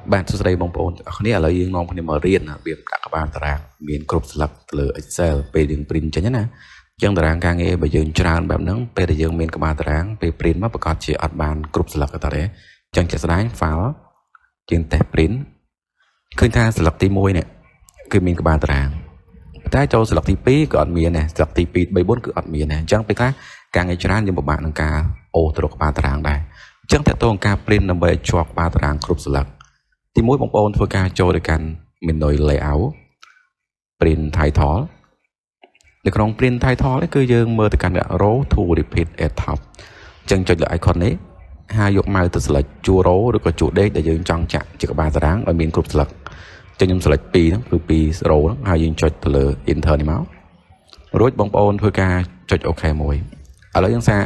bạn số đây bóng bóng này là dương non phần mở riêng việc đặt các bạn tàng miền group select từ Excel về đường print cho nhé nè chân tàng càng nghe bây giờ trànแบบนั้นไปแต่ยังmiền các bạn tàngไป print มาประกอบជាអត់បាន group select ទៅទេចឹងជាក់ស្ដែង file ជាងតែ print ឃើញថា select ទី1នេះគឺមានក្បាលតារាងតែចូល select ទី2ក៏អត់មានដែរ select ទី2 3 4គឺអត់មានដែរអញ្ចឹងពេលខ្លះការងារច្រើនយើងពិបាកនឹងការអូសទៅក្បាលតារាងដែរអញ្ចឹងតើតើការ print ដើម្បីឲ្យជាប់ក្បាលតារាងគ្រប់ select ទី1បងប្អូនធ្វើការចូលទៅកាន់ menu layout print title នៅក្នុង print title នេះគឺយើងមើលទៅកាន់ row to repeat at top អញ្ចឹងចុចលើ icon នេះហើយយក mouse ទៅ select ជួរ row ឬក៏ជួរ date ដែលយើងចង់ចាក់ជាក្បាលតារាងឲ្យមានគ្រប់ select ចឹងខ្ញុំ select 2ហ្នឹងគឺ2 row ហ្នឹងហើយយើងចុចទៅលើ enter នេះមករួចបងប្អូនធ្វើការចុច OK មួយឥឡូវយើងសាក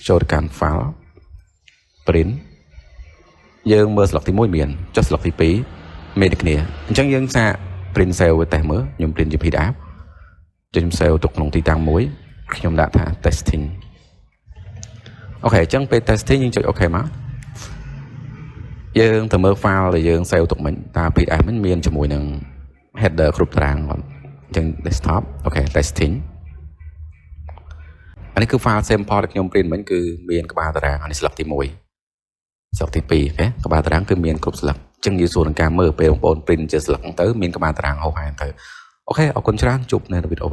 ចូលទៅកាន់ file print យើងមើល select ទី1មានចុច select ទី2មានតែគ្នាអញ្ចឹងយើងសាក print save ទៅតេស្តមើលខ្ញុំ print ជា PDF ចុចខ្ញុំ save ទុកក្នុងទីតាំងមួយខ្ញុំដាក់ថា testing អូខេអញ្ចឹងពេល testing យើងចុច OK មកយើងទៅមើល file ដែលយើង save ទុកមិញតើ PDF ហ្នឹងមានជាមួយនឹង header គ្រប់តារាងអត់អញ្ចឹង desktop អូខេ testing អានេះគឺ file sample ដែលខ្ញុំ print មិញគឺមានក្បាលតារាងអានេះ select ទី1 select ទី2អូខេក្បាលតារាងគឺមានគ្រប់ select អញ្ចឹងយើងសួរនឹងការមើលពេលបងប្អូន print ជា select ទៅមានក្បាលតារាងហោហាយទៅអូខេអរគុណច្រើនជួបនៅវីដេអូ